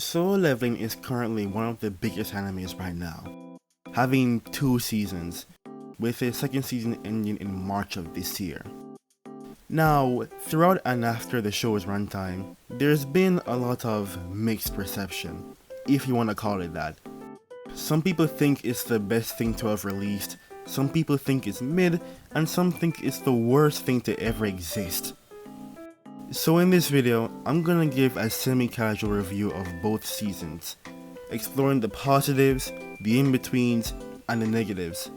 Solo Leveling is currently one of the biggest animes right now, having 2 seasons, with a second season ending in March of this year. Now, throughout and after the show's runtime, there's been a lot of mixed perception, if you want to call it that. Some people think it's the best thing to have released, some people think it's mid, and some think it's the worst thing to ever exist. So in this video, I'm gonna give a semi-casual review of both seasons, exploring the positives, the in-betweens, and the negatives.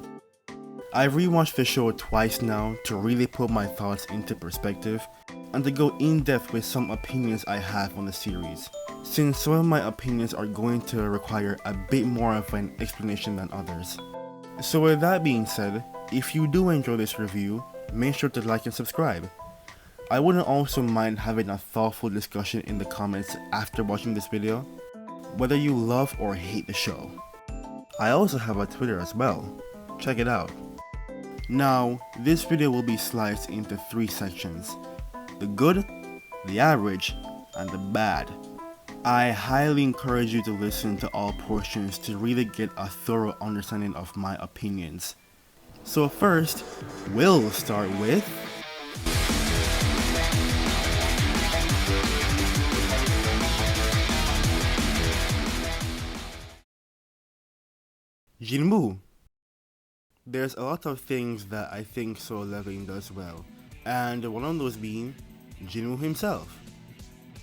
I've rewatched the show twice now to really put my thoughts into perspective, and to go in-depth with some opinions I have on the series, since some of my opinions are going to require a bit more of an explanation than others. So with that being said, if you do enjoy this review, make sure to like and subscribe. I wouldn't also mind having a thoughtful discussion in the comments after watching this video, whether you love or hate the show. I also have a Twitter as well, check it out. Now, this video will be sliced into 3 sections: the good, the average, and the bad. I highly encourage you to listen to all portions to really get a thorough understanding of my opinions. So first, we'll start with Jinwoo. There's a lot of things that I think Solo Leveling does well, and one of those being Jinwoo himself.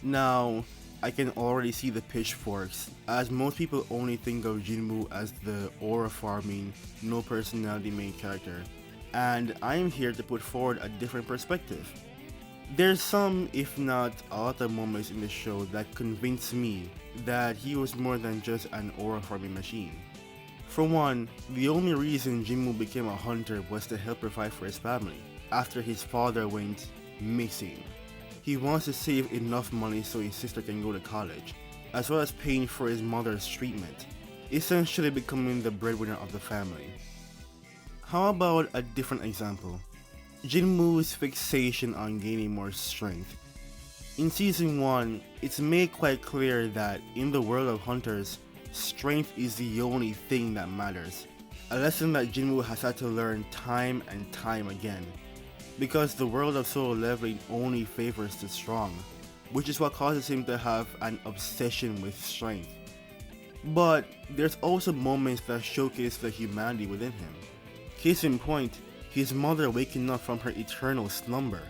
Now, I can already see the pitchforks, as most people only think of Jinwoo as the aura farming, no personality main character, and I am here to put forward a different perspective. There's some, if not a lot of moments in the show that convince me that he was more than just an aura farming machine. For one, the only reason Jinwoo became a hunter was to help provide for his family, after his father went missing. He wants to save enough money so his sister can go to college, as well as paying for his mother's treatment, essentially becoming the breadwinner of the family. How about a different example? Jinwoo's fixation on gaining more strength. In season 1, it's made quite clear that in the world of hunters, strength is the only thing that matters, a lesson that Jinwoo has had to learn time and time again, because the world of Solo Leveling only favors the strong, which is what causes him to have an obsession with strength. But there's also moments that showcase the humanity within him. Case in point, his mother waking up from her eternal slumber.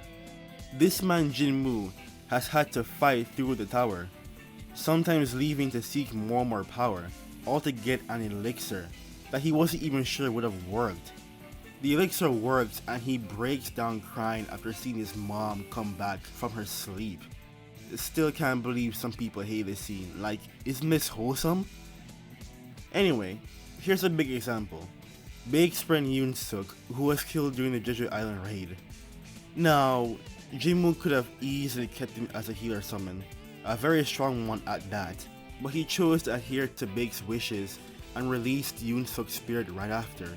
This man Jinwoo has had to fight through the tower, sometimes leaving to seek more power, all to get an elixir that he wasn't even sure would have worked. The elixir works and he breaks down crying after seeing his mom come back from her sleep. Still can't believe some people hate this scene, like, isn't this wholesome? Anyway, here's a big example. Baek's friend Yoon-suk, who was killed during the Jeju Island raid. Now, Jinwoo could have easily kept him as a healer summon, a very strong one at that, but he chose to adhere to Baek's wishes and released Yoon-suk's spirit right after.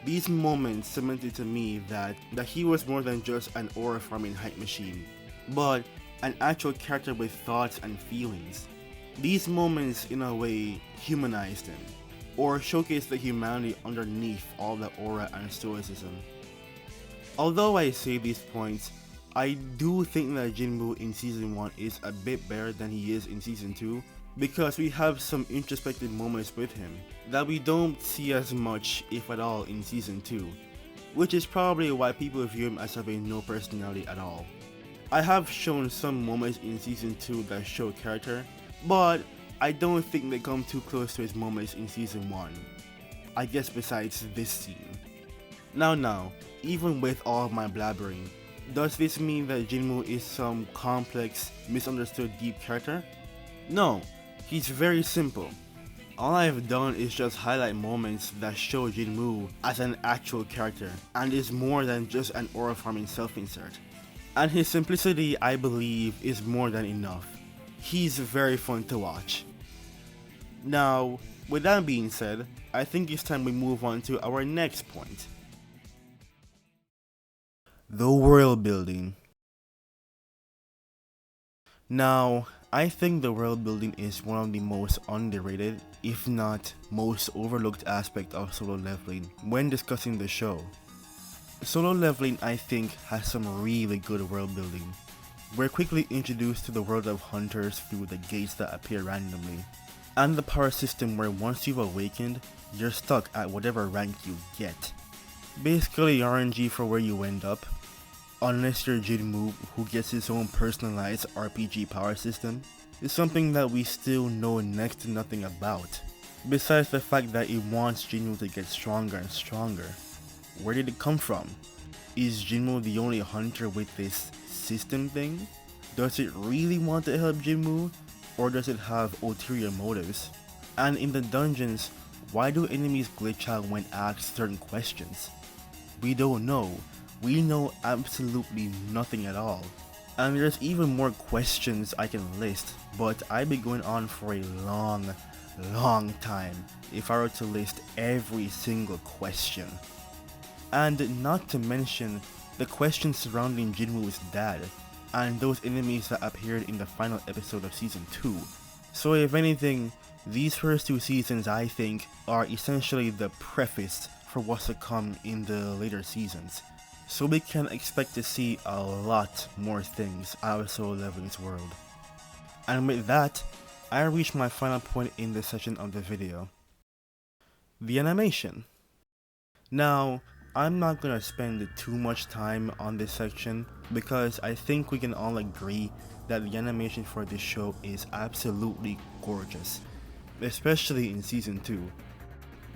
These moments cemented to me that he was more than just an aura farming hype machine, but an actual character with thoughts and feelings. These moments in a way humanized him, or showcased the humanity underneath all the aura and stoicism. Although I say these points, I do think that Jinwoo in season 1 is a bit better than he is in season 2, because we have some introspective moments with him that we don't see as much, if at all, in season 2, which is probably why people view him as having no personality at all. I have shown some moments in season 2 that show character, but I don't think they come too close to his moments in season 1, I guess besides this scene. Now, even with all of my blabbering, does this mean that Jinwoo is some complex, misunderstood deep character? No, he's very simple. All I have done is just highlight moments that show Jinwoo as an actual character and is more than just an aura farming self-insert. And his simplicity, I believe, is more than enough. He's very fun to watch. Now, with that being said, I think it's time we move on to our next point. The world building. Now, I think the world building is one of the most underrated, if not most overlooked aspect of Solo Leveling when discussing the show. Solo Leveling, I think, has some really good world building. We're quickly introduced to the world of hunters through the gates that appear randomly, and the power system where once you've awakened, you're stuck at whatever rank you get. Basically RNG for where you end up, unless you're Jinwoo, who gets his own personalized RPG power system, is something that we still know next to nothing about, besides the fact that it wants Jinwoo to get stronger and stronger. Where did it come from? Is Jinwoo the only hunter with this system thing? Does it really want to help Jinwoo, or does it have ulterior motives? And in the dungeons, why do enemies glitch out when asked certain questions? We don't know. We know absolutely nothing at all. And there's even more questions I can list, but I'd be going on for a long time if I were to list every single question. And not to mention the questions surrounding Jinwoo's dad, and those enemies that appeared in the final episode of Season 2. So if anything, these first 2 seasons I think are essentially the preface for what's to come in the later seasons. So we can expect to see a lot more things out of Solo Leveling's world. And with that, I reach my final point in this section of the video. The animation. Now, I'm not gonna spend too much time on this section because I think we can all agree that the animation for this show is absolutely gorgeous, especially in Season 2.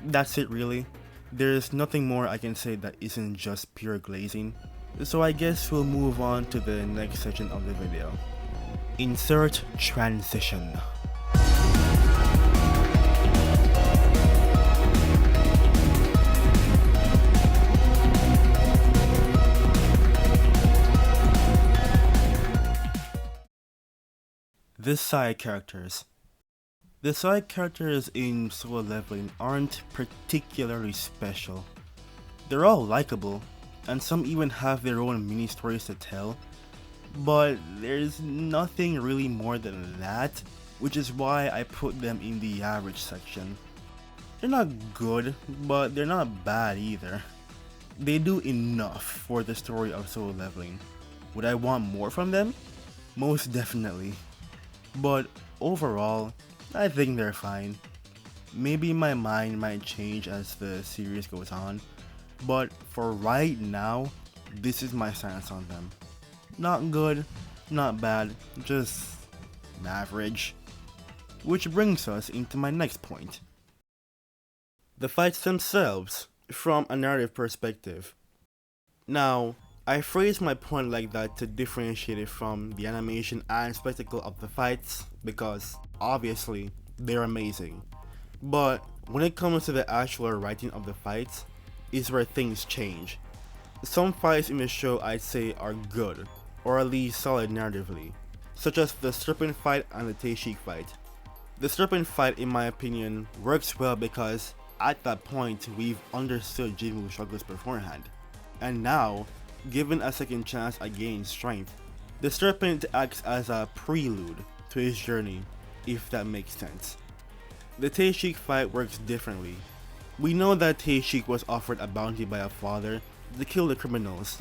That's it really. There's nothing more I can say that isn't just pure glazing, so I guess we'll move on to the next section of the video. Insert transition. The side characters. The side characters in Solo Leveling aren't particularly special. They're all likable, and some even have their own mini stories to tell, but there's nothing really more than that, which is why I put them in the average section. They're not good, but they're not bad either. They do enough for the story of Solo Leveling. Would I want more from them? Most definitely. But overall, I think they're fine. Maybe my mind might change as the series goes on, but for right now, this is my stance on them. Not good, not bad, just average. Which brings us into my next point. The fights themselves, from a narrative perspective. Now, I phrase my point like that to differentiate it from the animation and spectacle of the fights because, obviously, they're amazing. But when it comes to the actual writing of the fights, is where things change. Some fights in the show I'd say are good, or at least solid narratively, such as the serpent fight and the Tae-shik fight. The serpent fight, in my opinion, works well because at that point we've understood Jinwoo's struggles beforehand, and now, given a second chance at gaining strength, the serpent acts as a prelude to his journey, if that makes sense. The Tae-shik fight works differently. We know that Tae-shik was offered a bounty by a father to kill the criminals.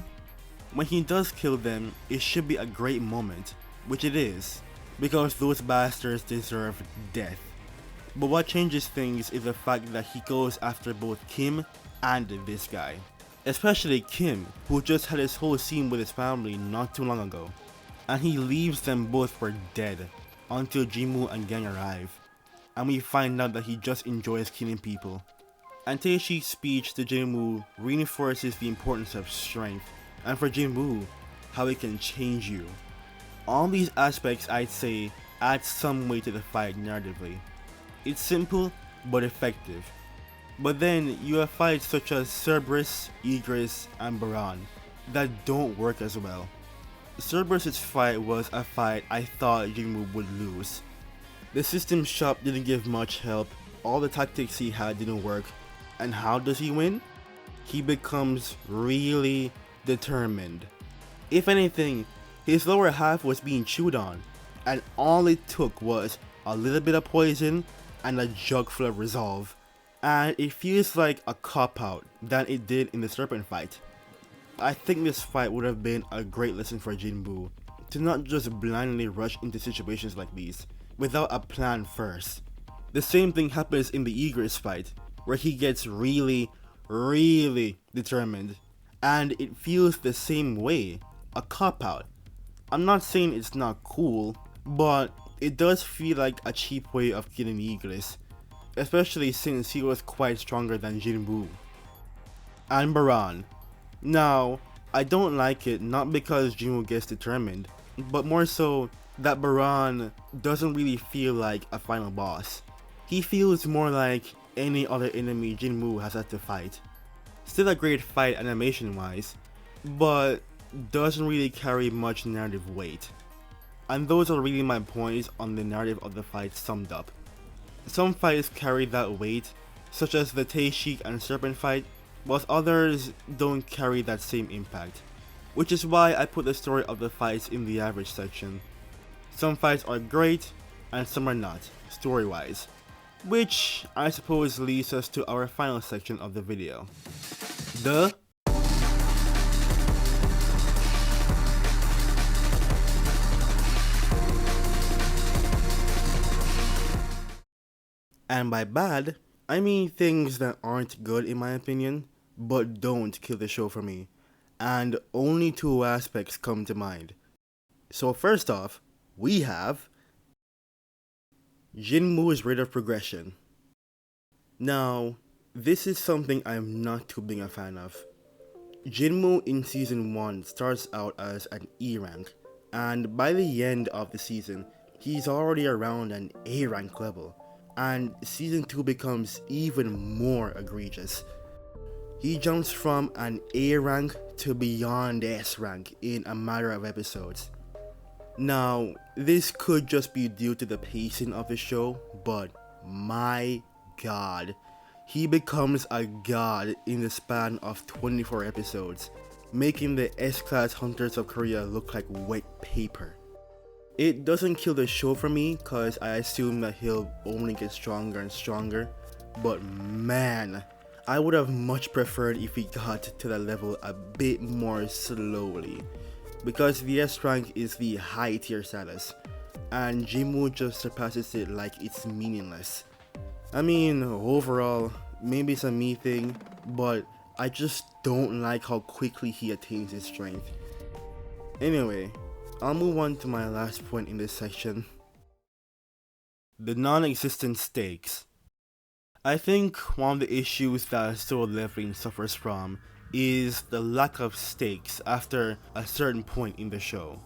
When he does kill them, it should be a great moment, which it is, because those bastards deserve death. But what changes things is the fact that he goes after both Kim and this guy. Especially Kim, who just had his whole scene with his family not too long ago. And he leaves them both for dead until Jinwoo and gang arrive. And we find out that he just enjoys killing people. And Tae-shik's speech to Jinwoo reinforces the importance of strength, and for Jinwoo, how it can change you. All these aspects, I'd say, add some weight to the fight narratively. It's simple, but effective. But then, you have fights such as Cerberus, Igris, and Baran that don't work as well. Cerberus' fight was a fight I thought Jinwoo would lose. The system shop didn't give much help, all the tactics he had didn't work, and how does he win? He becomes really determined. If anything, his lower half was being chewed on, and all it took was a little bit of poison and a jug full of resolve, and it feels like a cop-out than it did in the serpent fight. I think this fight would have been a great lesson for Jinwoo to not just blindly rush into situations like these without a plan first. The same thing happens in the Egress fight, where he gets really determined, and it feels the same way, a cop-out. I'm not saying it's not cool, but it does feel like a cheap way of killing Egress, especially since he was quite stronger than Jinwoo. And Baran. Now, I don't like it not because Jinwoo gets determined, but more so that Baran doesn't really feel like a final boss. He feels more like any other enemy Jinwoo has had to fight. Still a great fight animation wise, but doesn't really carry much narrative weight. And those are really my points on the narrative of the fight summed up. Some fights carry that weight, such as the Tae-Shik and Serpent fight, whilst others don't carry that same impact, which is why I put the story of the fights in the average section. Some fights are great, and some are not, story-wise, which I suppose leads us to our final section of the video. And by bad, I mean things that aren't good in my opinion, but don't kill the show for me. And only two aspects come to mind. So first off, we have Jinwoo's rate of progression. Now, this is something I'm not too big a fan of. Jinwoo in season 1 starts out as an E rank, and by the end of the season, he's already around an A rank level, and season 2 becomes even more egregious. He jumps from an A rank to beyond S rank in a matter of episodes. Now, this could just be due to the pacing of the show, but my god, he becomes a god in the span of 24 episodes, making the S-class hunters of Korea look like wet paper. It doesn't kill the show for me, cause I assume that he'll only get stronger and stronger, but man, I would have much preferred if he got to that level a bit more slowly, because the S rank is the high tier status, and Jinwoo just surpasses it like it's meaningless. I mean, overall, maybe it's a me thing, but I just don't like how quickly he attains his strength. Anyway, I'll move on to my last point in this section. The non-existent stakes. I think one of the issues that Solo Leveling suffers from is the lack of stakes after a certain point in the show.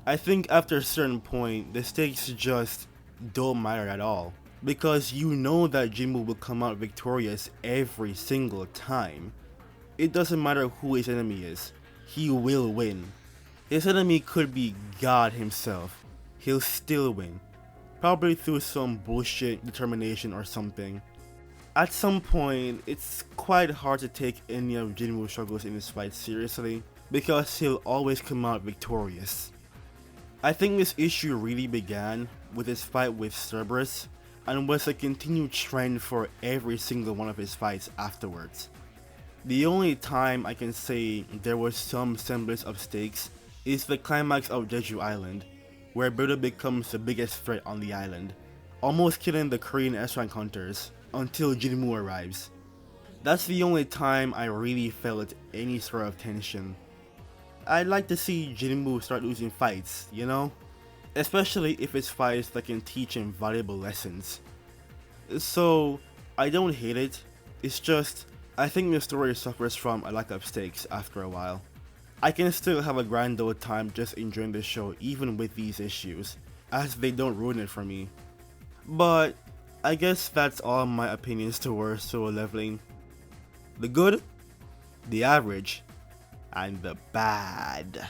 I think after a certain point, the stakes just don't matter at all, because you know that Jinwoo will come out victorious every single time. It doesn't matter who his enemy is, he will win. His enemy could be God himself, he'll still win, probably through some bullshit determination or something. At some point, it's quite hard to take any of Jinwoo's struggles in this fight seriously, because he'll always come out victorious. I think this issue really began with his fight with Cerberus, and was a continued trend for every single one of his fights afterwards. The only time I can say there was some semblance of stakes is the climax of Jeju Island, where Buddha becomes the biggest threat on the island, almost killing the Korean S-rank hunters until Jinwoo arrives. That's the only time I really felt any sort of tension. I'd like to see Jinwoo start losing fights, you know? Especially if it's fights that can teach him valuable lessons. So, I don't hate it, it's just, I think the story suffers from a lack of stakes after a while. I can still have a grand old time just enjoying the show even with these issues, as they don't ruin it for me. But, I guess that's all my opinions towards Solo Leveling. The good, the average, and the bad.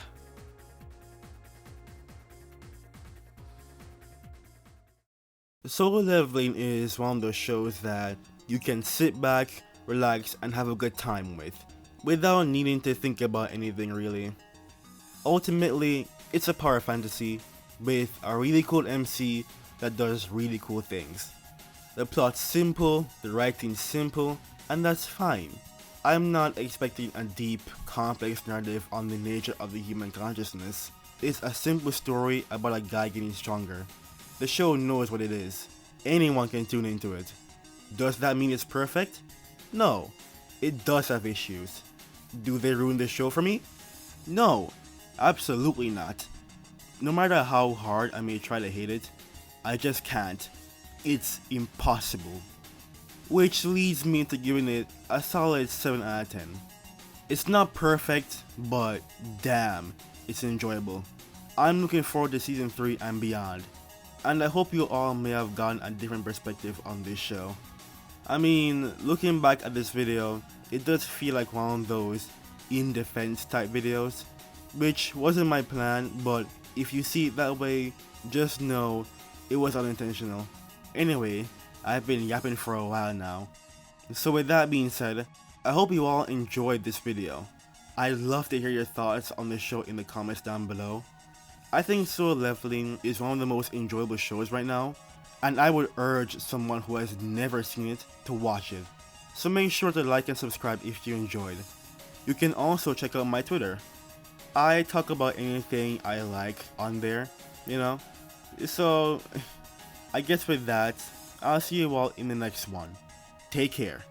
Solo Leveling is one of those shows that you can sit back, relax, and have a good time with, without needing to think about anything really. Ultimately, it's a power fantasy, with a really cool MC that does really cool things. The plot's simple, the writing's simple, and that's fine. I'm not expecting a deep, complex narrative on the nature of the human consciousness. It's a simple story about a guy getting stronger. The show knows what it is. Anyone can tune into it. Does that mean it's perfect? No. It does have issues. Do they ruin the show for me? No. Absolutely not. No matter how hard I may try to hate it, I just can't. It's impossible. Which leads me to giving it a solid 7 out of 10. It's not perfect, but damn, it's enjoyable. I'm looking forward to season 3 and beyond, and I hope you all may have gotten a different perspective on this show. I mean, looking back at this video, it does feel like one of those in defense type videos, which wasn't my plan, but if you see it that way, just know it was unintentional. Anyway, I've been yapping for a while now. So with that being said, I hope you all enjoyed this video. I'd love to hear your thoughts on the show in the comments down below. I think Solo Leveling is one of the most enjoyable shows right now, and I would urge someone who has never seen it to watch it. So make sure to like and subscribe if you enjoyed. You can also check out my Twitter. I talk about anything I like on there, you know. So I guess with that, I'll see you all in the next one. Take care.